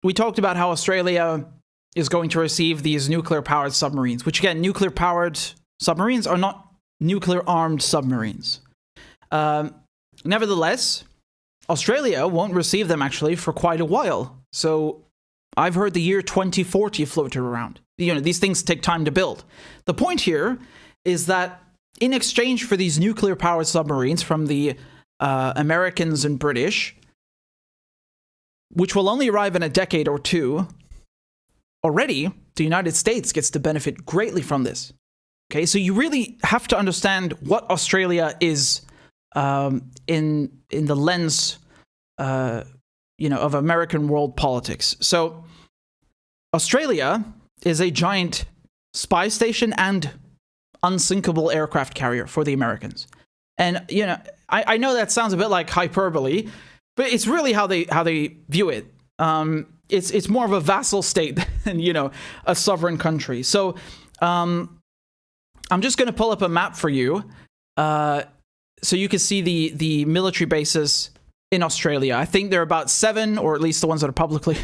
we talked about how Australia is going to receive these nuclear-powered submarines, which, again, nuclear-powered submarines are not nuclear-armed submarines. Nevertheless, Australia won't receive them, actually, for quite a while. So I've heard the year 2040 floated around. These things take time to build. The point here is that in exchange for these nuclear-powered submarines from the Americans and British, which will only arrive in a decade or two, already the United States gets to benefit greatly from this. Okay, so you really have to understand what Australia is in the lens, of American world politics. So Australia is a giant spy station and unsinkable aircraft carrier for the Americans. And, I know that sounds a bit like hyperbole, but it's really how they view it. It's more of a vassal state than, a sovereign country. So I'm just going to pull up a map for you so you can see the military bases in Australia. I think there are about 7, or at least the ones that are publicly,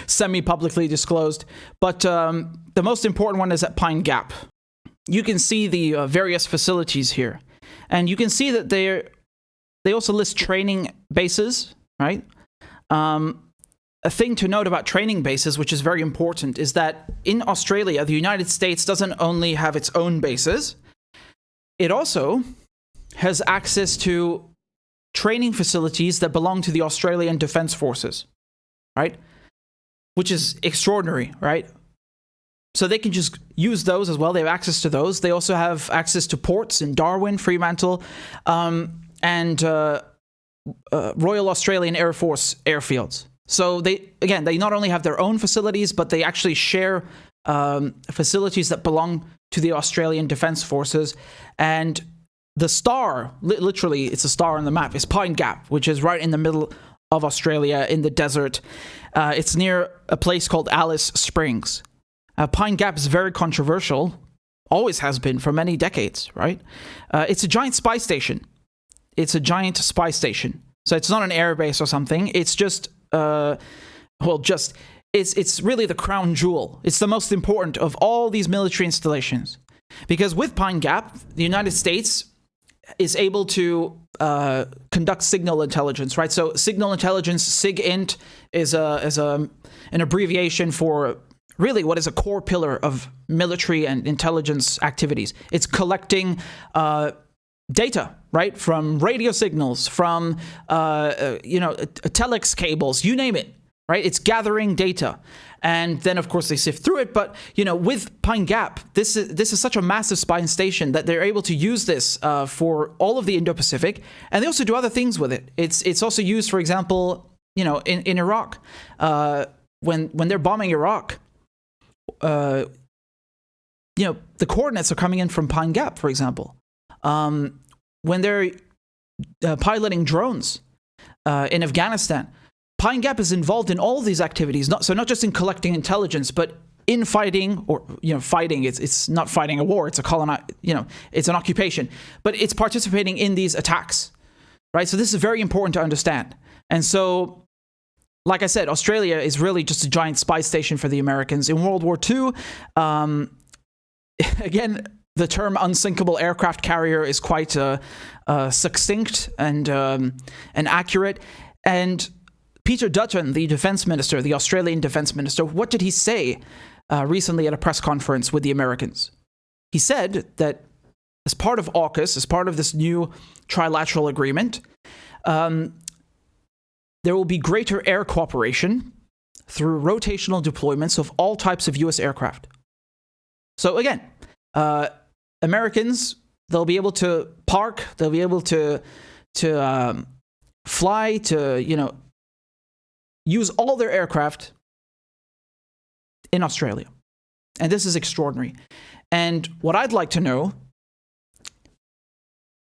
semi-publicly disclosed. But the most important one is at Pine Gap. You can see the various facilities here. And you can see that they also list training bases, right? A thing to note about training bases, which is very important, is that in Australia, the United States doesn't only have its own bases, it also has access to training facilities that belong to the Australian Defence Forces, right? Which is extraordinary, right? So they can just use those as well. They have access to those. They also have access to ports in Darwin, Fremantle, and Royal Australian Air Force airfields. So they not only have their own facilities, but they actually share facilities that belong to the Australian Defence Forces. And the star, literally, it's a star on the map, is Pine Gap, which is right in the middle of Australia in the desert. It's near a place called Alice Springs. Pine Gap is very controversial, always has been for many decades, right? It's a giant spy station. It's So it's not an air base or something. It's just, it's really the crown jewel. It's the most important of all these military installations. Because with Pine Gap, the United States is able to conduct signal intelligence, right? So signal intelligence, SIGINT, is an abbreviation for really what is a core pillar of military and intelligence activities. It's collecting data, right? From radio signals, from telex cables, you name it, right? It's gathering data. And then, of course, they sift through it. But, with Pine Gap, this is such a massive spy station that they're able to use this for all of the Indo-Pacific. And they also do other things with it. It's also used, for example, in Iraq. When they're bombing Iraq, the coordinates are coming in from Pine Gap, for example. When they're piloting drones in Afghanistan, Pine Gap is involved in all these activities, not just in collecting intelligence, but in fighting, or fighting. It's not fighting a war; it's it's an occupation, but it's participating in these attacks, right? So this is very important to understand. And so, like I said, Australia is really just a giant spy station for the Americans. In World War II, again, the term unsinkable aircraft carrier is quite succinct and accurate. And Peter Dutton, the defense minister, the Australian defense minister, what did he say recently at a press conference with the Americans? He said that as part of Aukus, as part of this new trilateral agreement, there will be greater air cooperation through rotational deployments of all types of U.S. aircraft. So again, Americans, they'll be able to park, they'll be able to fly, to use all their aircraft in Australia. And this is extraordinary. And what I'd like to know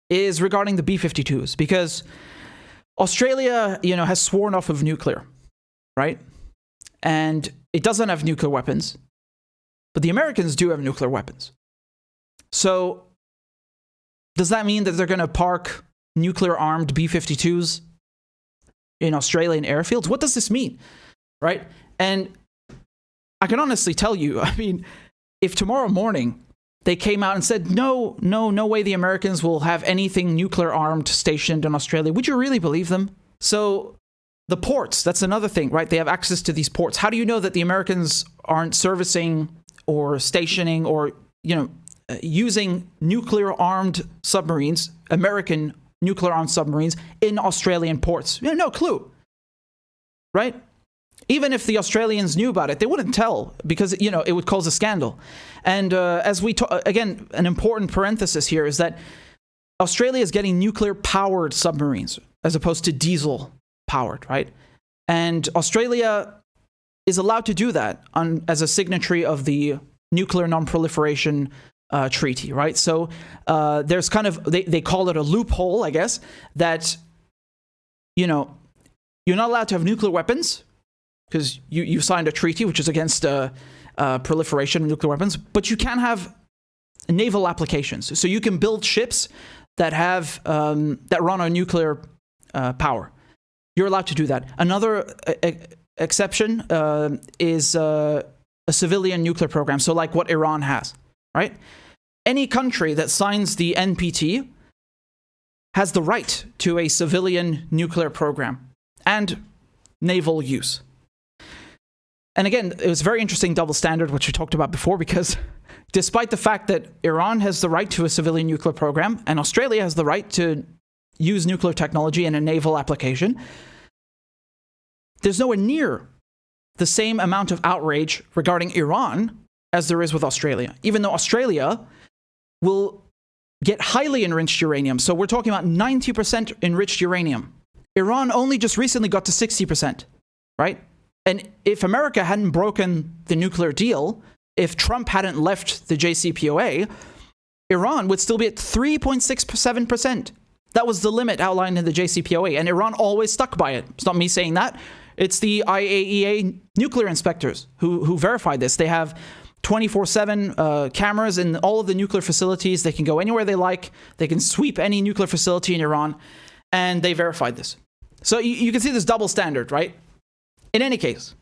is regarding the B-52s, because Australia, has sworn off of nuclear, right? And it doesn't have nuclear weapons, but the Americans do have nuclear weapons. So does that mean that they're going to park nuclear-armed B-52s in Australian airfields? What does this mean, right? And I can honestly tell you, I mean, if tomorrow morning they came out and said, no way the Americans will have anything nuclear armed stationed in Australia, would you really believe them? So the ports, that's another thing, right? They have access to these ports. How do you know that the Americans aren't servicing or stationing or, using nuclear-armed submarines, American nuclear-armed submarines, in Australian ports? No clue, right? Even if the Australians knew about it, they wouldn't tell because, it would cause a scandal. And as we talk, again, an important parenthesis here is that Australia is getting nuclear-powered submarines as opposed to diesel-powered, right? And Australia is allowed to do that as a signatory of the Nuclear Non-Proliferation Treaty, right? So there's kind of, they call it a loophole, I guess, that, you're not allowed to have nuclear weapons because you signed a treaty which is against proliferation of nuclear weapons, but you can have naval applications. So you can build ships that have that run on nuclear power. You're allowed to do that. Another exception is a civilian nuclear program, so like what Iran has, right? Any country that signs the NPT has the right to a civilian nuclear program and naval use. And again, it was a very interesting double standard, which we talked about before, because despite the fact that Iran has the right to a civilian nuclear program and Australia has the right to use nuclear technology in a naval application, there's nowhere near the same amount of outrage regarding Iran as there is with Australia, even though Australia will get highly enriched uranium. So we're talking about 90% enriched uranium. Iran only just recently got to 60%, right? And if America hadn't broken the nuclear deal, if Trump hadn't left the JCPOA, Iran would still be at 3.67%. That was the limit outlined in the JCPOA, and Iran always stuck by it. It's not me saying that. It's the IAEA nuclear inspectors who verified this. They have 24/7 cameras in all of the nuclear facilities. They can go anywhere they like. They can sweep any nuclear facility in Iran, and they verified this. So you can see this double standard, right? In any case,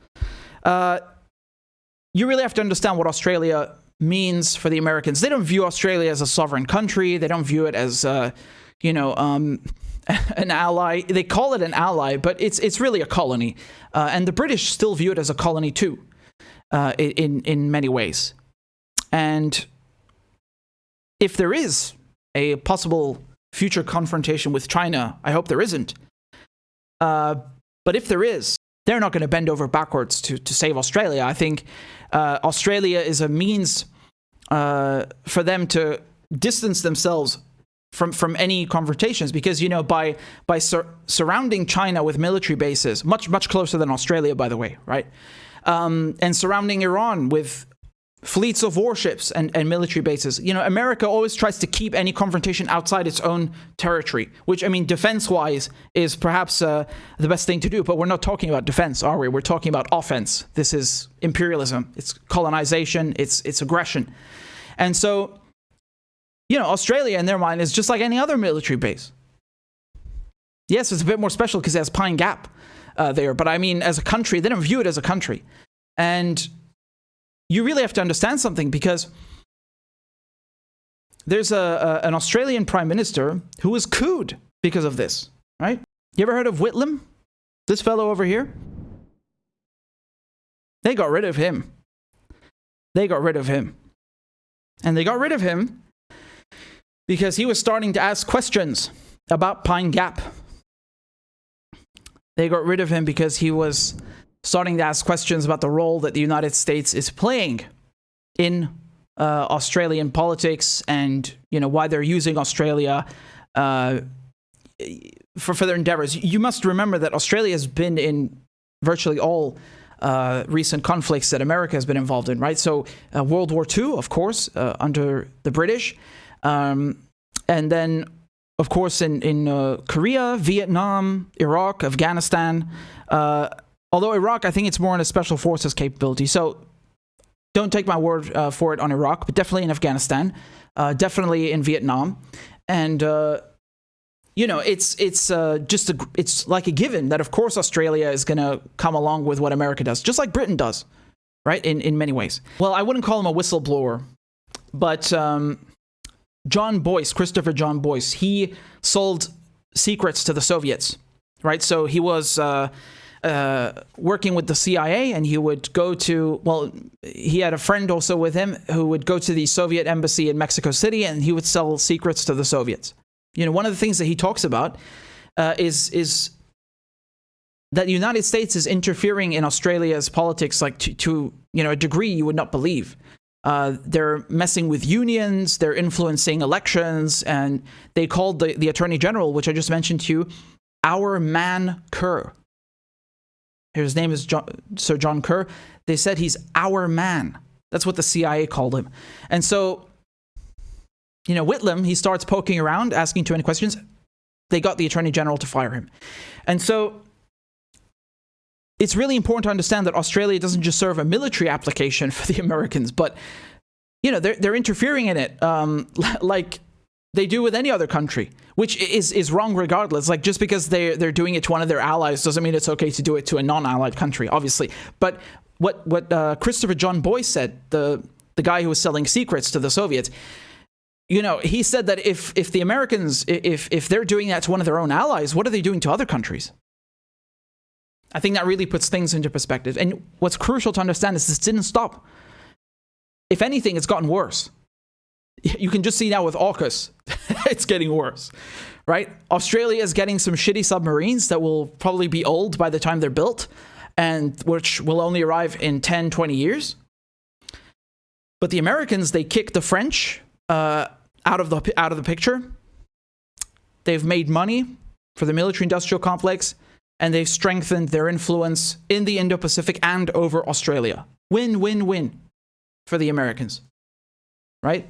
you really have to understand what Australia means for the Americans. They don't view Australia as a sovereign country. They don't view it as, an ally. They call it an ally, but it's really a colony. And the British still view it as a colony too, in many ways. And if there is a possible future confrontation with China, I hope there isn't. But if there is, they're not going to bend over backwards to save Australia. I think Australia is a means for them to distance themselves from any confrontations, because by surrounding China with military bases, much closer than Australia, by the way, right? And surrounding Iran with fleets of warships and military bases. America always tries to keep any confrontation outside its own territory, which, I mean, defense-wise is perhaps the best thing to do. But we're not talking about defense, are we? We're talking about offense. This is imperialism. It's colonization. It's aggression. And so, Australia, in their mind, is just like any other military base. Yes, it's a bit more special because it has Pine Gap there. But I mean, as a country, they don't view it as a country. And you really have to understand something, because there's an Australian Prime Minister who was couped because of this, right? You ever heard of Whitlam? This fellow over here? They got rid of him. And they got rid of him because he was starting to ask questions about Pine Gap. They got rid of him because he was starting to ask questions about the role that the United States is playing in Australian politics, and why they're using Australia for their endeavors. You must remember that Australia has been in virtually all recent conflicts that America has been involved in, right? So World War II, of course, under the British, and then, of course, in Korea, Vietnam, Iraq, Afghanistan. Although Iraq, I think it's more in a special forces capability. So don't take my word for it on Iraq, but definitely in Afghanistan, definitely in Vietnam. And it's like a given that, of course, Australia is going to come along with what America does, just like Britain does, right? In many ways. Well, I wouldn't call him a whistleblower, but Christopher John Boyce, he sold secrets to the Soviets, right? So he was working with the CIA, and he would go to, he had a friend also with him who would go to the Soviet embassy in Mexico City, and he would sell secrets to the Soviets. One of the things that he talks about is that the United States is interfering in Australia's politics, like to a degree you would not believe. They're messing with unions, they're influencing elections, and they called the Attorney General, which I just mentioned to you, our man Kerr. His name is Sir John Kerr. They said he's our man. That's what the CIA called him. And so, Whitlam, he starts poking around, asking too many questions. They got the Attorney General to fire him. And so it's really important to understand that Australia doesn't just serve a military application for the Americans, but, they're interfering in it like they do with any other country, which is wrong regardless. Like, just because they're doing it to one of their allies doesn't mean it's okay to do it to a non-allied country, obviously. But what Christopher John Boyce said, the guy who was selling secrets to the Soviets, he said that if the Americans, if they're doing that to one of their own allies, what are they doing to other countries? I think that really puts things into perspective. And what's crucial to understand is this didn't stop. If anything, it's gotten worse. You can just see now with Aukus, it's getting worse, right? Australia is getting some shitty submarines that will probably be old by the time they're built, and which will only arrive in 10, 20 years. But the Americans, they kicked the French out of the picture. They've made money for the military-industrial complex, and they've strengthened their influence in the Indo-Pacific and over Australia. Win, win, win for the Americans, right?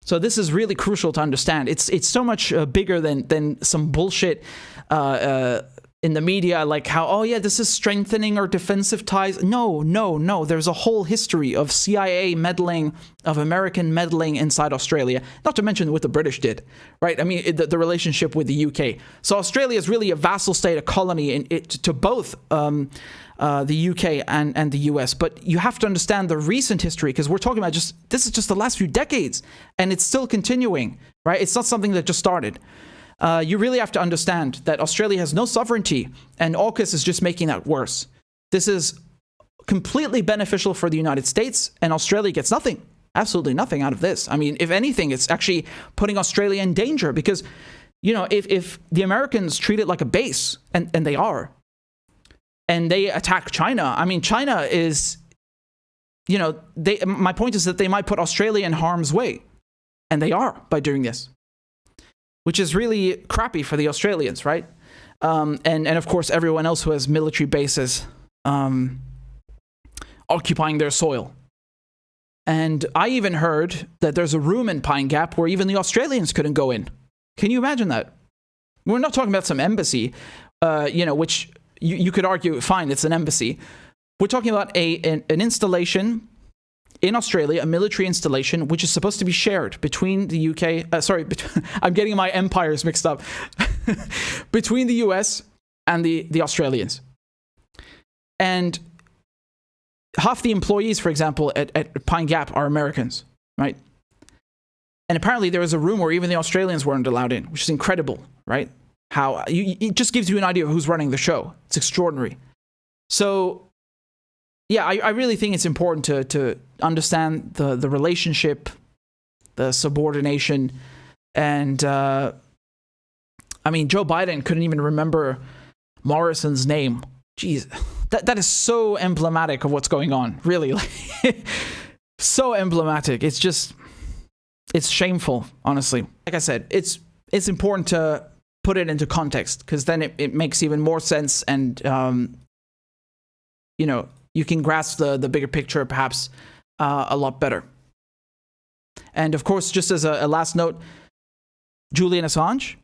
So this is really crucial to understand. It's so much bigger than some bullshit in the media, like how, oh yeah, this is strengthening our defensive ties. No. There's a whole history of CIA meddling, of American meddling inside Australia, not to mention what the British did, right? I mean, the relationship with the UK. So Australia is really a vassal state, a colony to both the UK and the US. But you have to understand the recent history, because we're talking about this is just the last few decades, and it's still continuing, right? It's not something that just started. You really have to understand that Australia has no sovereignty, and AUKUS is just making that worse. This is completely beneficial for the United States, and Australia gets nothing, absolutely nothing out of this. I mean, if anything, it's actually putting Australia in danger, because, if the Americans treat it like a base, and they are, and they attack China, I mean, China is, my point is that they might put Australia in harm's way, and they are by doing this, which is really crappy for the Australians, right? And of course, everyone else who has military bases occupying their soil. And I even heard that there's a room in Pine Gap where even the Australians couldn't go in. Can you imagine that? We're not talking about some embassy, which you could argue, fine, it's an embassy. We're talking about an installation in Australia, a military installation, which is supposed to be shared between the UK, I'm getting my empires mixed up, between the US and the Australians. And half the employees, for example, at Pine Gap are Americans, right? And apparently there was a room where even the Australians weren't allowed in, which is incredible, right? How it just gives you an idea of who's running the show. It's extraordinary. So, yeah, I really think it's important to understand the relationship, the subordination, and I mean, Joe Biden couldn't even remember Morrison's name. Jeez, that is so emblematic of what's going on, really. So emblematic. It's shameful, honestly. Like I said, it's important to put it into context, because then it makes even more sense, and you can grasp the bigger picture perhaps a lot better. And of course, just as a last note, Julian Assange,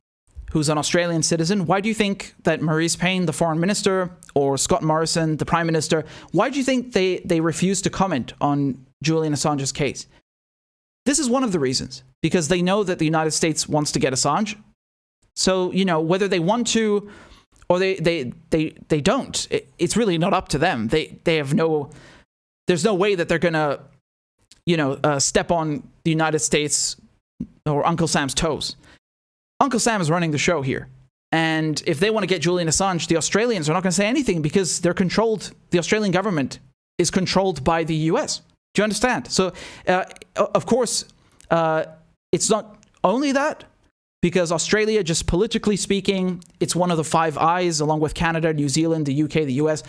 who's an Australian citizen, why do you think that Maurice Payne, the foreign minister, or Scott Morrison, the prime minister, why do you think they refused to comment on Julian Assange's case? This is one of the reasons, because they know that the United States wants to get Assange. So, whether they want to or they don't, it's really not up to them. They have there's no way that they're going to, step on the United States or Uncle Sam's toes. Uncle Sam is running the show here. And if they want to get Julian Assange, the Australians are not going to say anything because the Australian government is controlled by the US. Do you understand? So, of course, it's not only that, because Australia, just politically speaking, it's one of the Five Eyes, along with Canada, New Zealand, the UK, the US,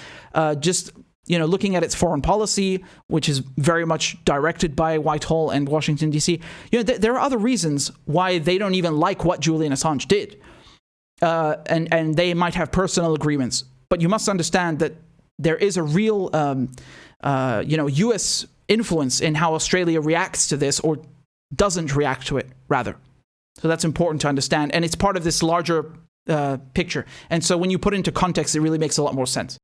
looking at its foreign policy, which is very much directed by Whitehall and Washington, D.C., there are other reasons why they don't even like what Julian Assange did. And they might have personal agreements. But you must understand that there is a real, U.S. influence in how Australia reacts to this, or doesn't react to it, rather. So that's important to understand. And it's part of this larger picture. And so when you put it into context, it really makes a lot more sense.